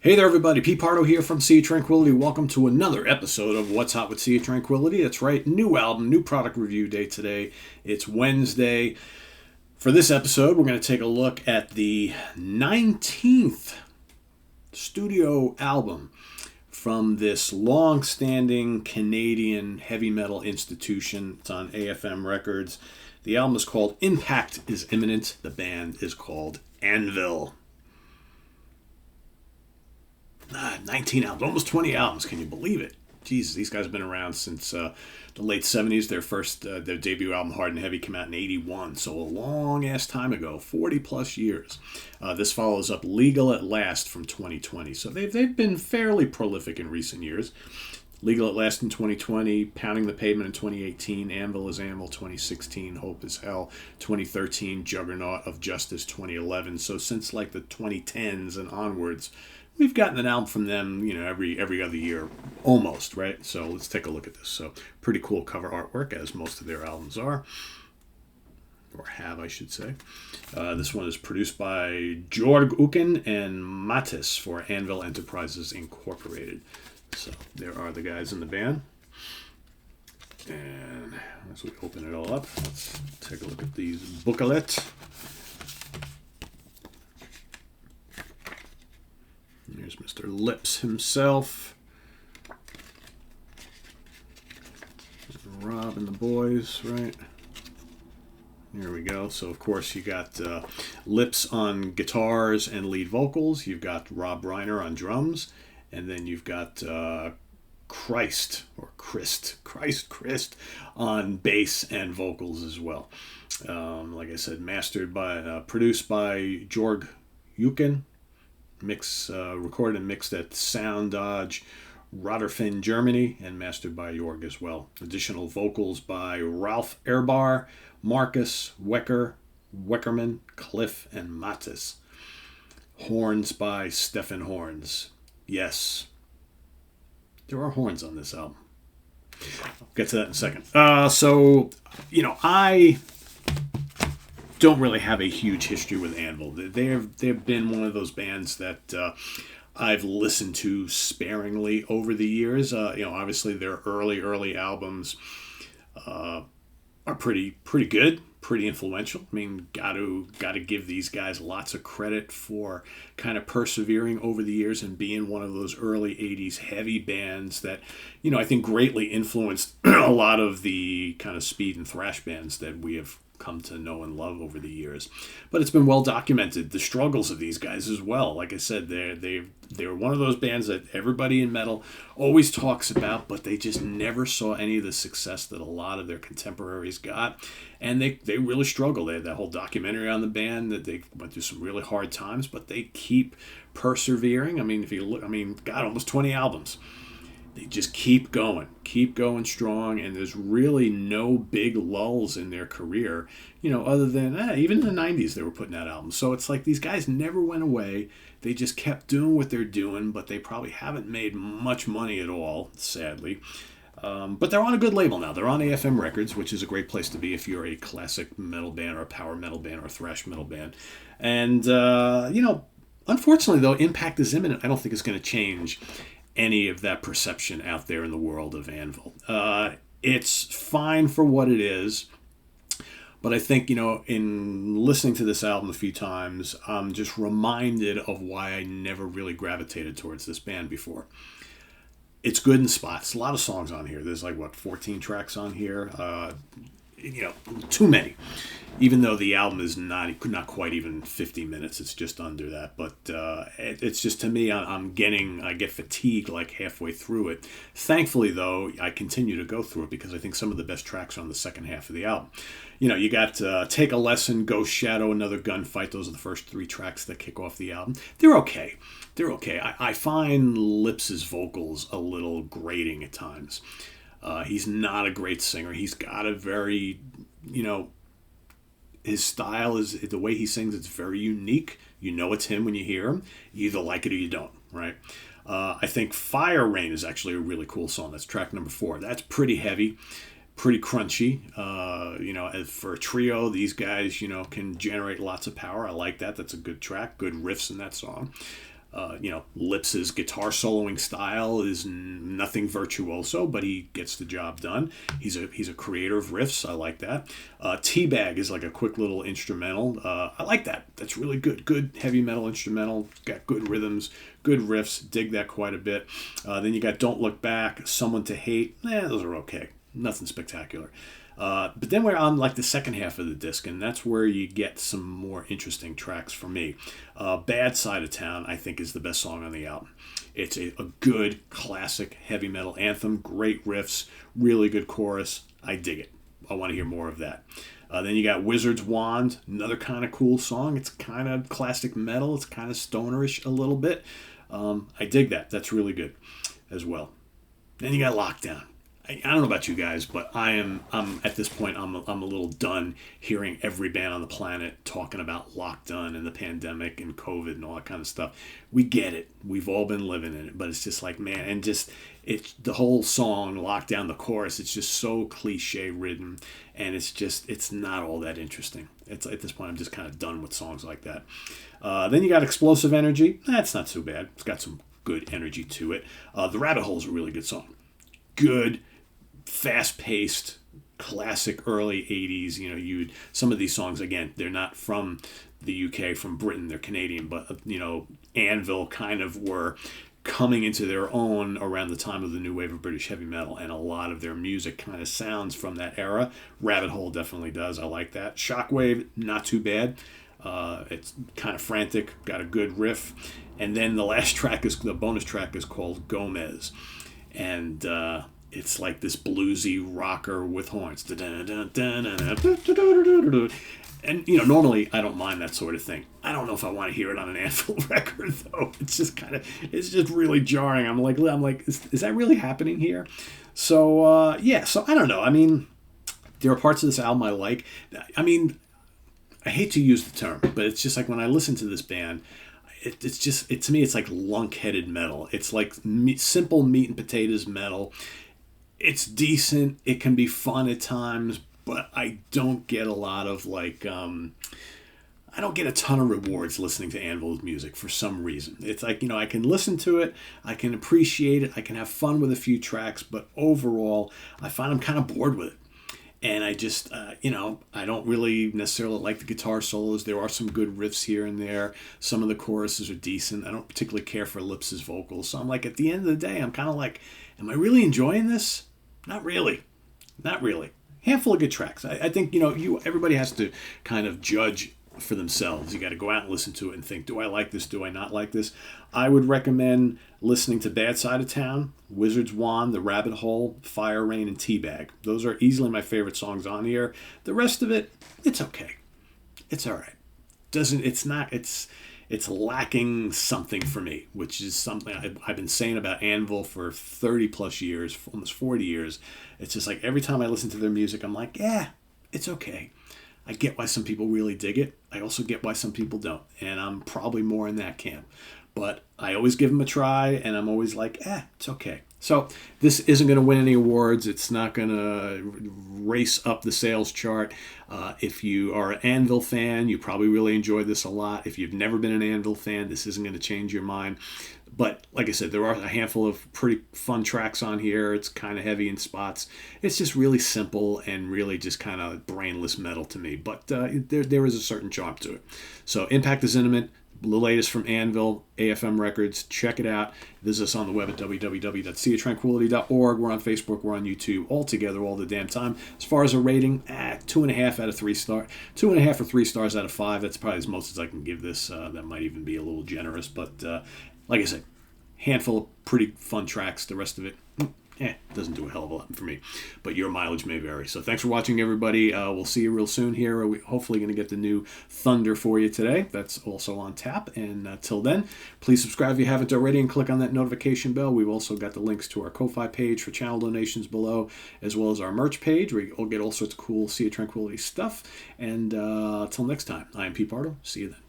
Hey there, everybody. Pete Pardo here from Sea Tranquility. Welcome to another episode of What's Hot with Sea Tranquility. That's right, new album, new product review day today. It's Wednesday. For this episode, we're going to take a look at the 19th studio album from this long-standing Canadian heavy metal institution. It's on AFM Records. The album is called Impact Is Imminent. The band is called Anvil. 19 albums, almost 20 albums. Can you believe it? Jesus, these guys have been around since the late 70s. Their debut album, Hard and Heavy, came out in 81. So a long-ass time ago, 40-plus years. This follows up Legal at Last from 2020. So they've been fairly prolific in recent years. Legal at Last in 2020, Pounding the Pavement in 2018, Anvil is Anvil 2016, Hope is Hell 2013, Juggernaut of Justice 2011. So since like the 2010s and onwards, we've gotten an album from them, every other year, almost, right? So let's take a look at this. So pretty cool cover artwork, as most of their albums are, or have, I should say. This one is produced by Jorg Uken and Mattis for Anvil Enterprises Incorporated. So there are the guys in the band. And as we open it all up, let's take a look at these booklet. Here's Mr. Lips himself. Rob and the boys, right? Here we go. So, of course, you got Lips on guitars and lead vocals. You've got Rob Reiner on drums. And then you've got Christ on bass and vocals as well. Like I said, produced by Jorg Uken. Recorded and mixed at Sound Dodge, Rotterdam, Germany, and mastered by Jorg as well. Additional vocals by Ralph Erbar, Marcus Weckerman, Cliff, and Mattis. Horns by Stefan Horns. Yes, there are horns on this album. I'll get to that in a second. I don't really have a huge history with Anvil. They've been one of those bands that I've listened to sparingly over the years. Obviously their early albums are pretty good, pretty influential. I mean, got to give these guys lots of credit for kind of persevering over the years and being one of those early 80s heavy bands that, I think greatly influenced a lot of the kind of speed and thrash bands that we have come to know and love over the years. But it's been well documented, the struggles of these guys as well. Like I said, they're one of those bands that everybody in metal always talks about, but they just never saw any of the success that a lot of their contemporaries got. And they really struggle. They had that whole documentary on the band that they went through some really hard times, but they keep persevering. I mean, if you look, God, almost 20 albums. They just keep going strong, and there's really no big lulls in their career, other than even in the 90s they were putting out albums. So it's like these guys never went away. They just kept doing what they're doing, but they probably haven't made much money at all, sadly. But they're on a good label now. They're on AFM Records, which is a great place to be if you're a classic metal band or a power metal band or a thrash metal band. And, unfortunately, though, Impact Is Imminent, I don't think it's going to change any of that perception out there in the world of Anvil. It's fine for what it is, but I think, in listening to this album a few times, I'm just reminded of why I never really gravitated towards this band before. It's good in spots. A lot of songs on here. There's 14 tracks on here. Too many. Even though the album is not quite even 50 minutes, it's just under that. But it's just, to me, I get fatigued like halfway through it. Thankfully, though, I continue to go through it because I think some of the best tracks are on the second half of the album. You got Take a Lesson, Ghost Shadow, Another Gunfight. Those are the first three tracks that kick off the album. They're okay. I find Lips' vocals a little grating at times. He's not a great singer. He's got a very, his style is, the way he sings, it's very unique. It's him when you hear him. You either like it or you don't, right? I think Fire Rain is actually a really cool song. That's track number 4. That's pretty heavy, pretty crunchy. As for a trio, these guys, can generate lots of power. I like that. That's a good track. Good riffs in that song. Lips's guitar soloing style is nothing virtuoso, but he gets the job done. He's a creator of riffs. I like that. Teabag is like a quick little instrumental. I like that. That's really good. Good heavy metal instrumental. Got good rhythms, good riffs. Dig that quite a bit. Then you got Don't Look Back, Someone to Hate. Those are okay. Nothing spectacular. But then we're on like the second half of the disc, and that's where you get some more interesting tracks for me. Bad Side of Town, I think, is the best song on the album. It's a good classic heavy metal anthem, great riffs, really good chorus. I dig it. I want to hear more of that. Then you got Wizard's Wand, another kind of cool song. It's kind of classic metal. It's kind of stonerish a little bit. I dig that. That's really good as well. Then you got Lockdown. I don't know about you guys, but I'm at this point I'm a little done hearing every band on the planet talking about lockdown and the pandemic and COVID and all that kind of stuff. We get it. We've all been living in it, but it's just like, man, and just it's the whole song, Lockdown, the chorus, it's just so cliche ridden, and it's not all that interesting. It's at this point I'm just kind of done with songs like that. Then you got Explosive Energy. That's not too bad. It's got some good energy to it. The Rabbit Hole is a really good song. Good, fast-paced, classic early 80s. Some of these songs, again, they're not from the UK, from Britain, they're Canadian, but Anvil kind of were coming into their own around the time of the new wave of British heavy metal, and a lot of their music kind of sounds from that era. Rabbit Hole definitely does. I like that. Shockwave, not too bad. It's kind of frantic, got a good riff, and then the bonus track is called Gomez, and it's like this bluesy rocker with horns. And, normally I don't mind that sort of thing. I don't know if I want to hear it on an Anvil record, though. It's just really jarring. I'm like, is that really happening here? So, so I don't know. I mean, there are parts of this album I like. I mean, I hate to use the term, but it's just like when I listen to this band, to me, it's like lunk-headed metal. It's like simple meat and potatoes metal. It's decent. It can be fun at times, but I don't get a lot of I don't get a ton of rewards listening to Anvil's music for some reason. It's like, I can listen to it, I can appreciate it, I can have fun with a few tracks, but overall, I find I'm kind of bored with it. And I just, I don't really necessarily like the guitar solos. There are some good riffs here and there. Some of the choruses are decent. I don't particularly care for Lips's vocals. So I'm like, at the end of the day, I'm kind of like, am I really enjoying this? Not really. Not really. Handful of good tracks. I think, everybody has to kind of judge for themselves. You got to go out and listen to it and think, do I like this? Do I not like this? I would recommend listening to Bad Side of Town, Wizard's Wand, The Rabbit Hole, Fire Rain, and Teabag. Those are easily my favorite songs on here. The rest of it, it's okay. It's all right. It's lacking something for me, which is something I've been saying about Anvil for 30 plus years, almost 40 years. It's just like every time I listen to their music, I'm like, it's okay. I get why some people really dig it. I also get why some people don't. And I'm probably more in that camp. But I always give them a try, and I'm always like, it's okay. So this isn't going to win any awards. It's not going to race up the sales chart. If you are an Anvil fan, you probably really enjoyed this a lot. If you've never been an Anvil fan, this isn't going to change your mind. But like I said, there are a handful of pretty fun tracks on here. It's kind of heavy in spots. It's just really simple and really just kind of brainless metal to me. But there is a certain charm to it. So Impact Is Imminent, the latest from Anvil, AFM Records. Check it out. Visit us on the web at www.seatranquility.org. We're on Facebook. We're on YouTube. All together, all the damn time. As far as a rating, 2.5 out of 3 stars. 2.5 or 3 stars out of 5. That's probably as most as I can give this. That might even be a little generous. But like I said, handful of pretty fun tracks. The rest of it, doesn't do a hell of a lot for me. But your mileage may vary. So thanks for watching, everybody. We'll see you real soon here. We're hopefully going to get the new Thunder for you today. That's also on tap. And till then, please subscribe if you haven't already and click on that notification bell. We've also got the links to our Ko-Fi page for channel donations below, as well as our merch page where you'll get all sorts of cool Sea of Tranquility stuff. And till next time, I am Pete Pardo. See you then.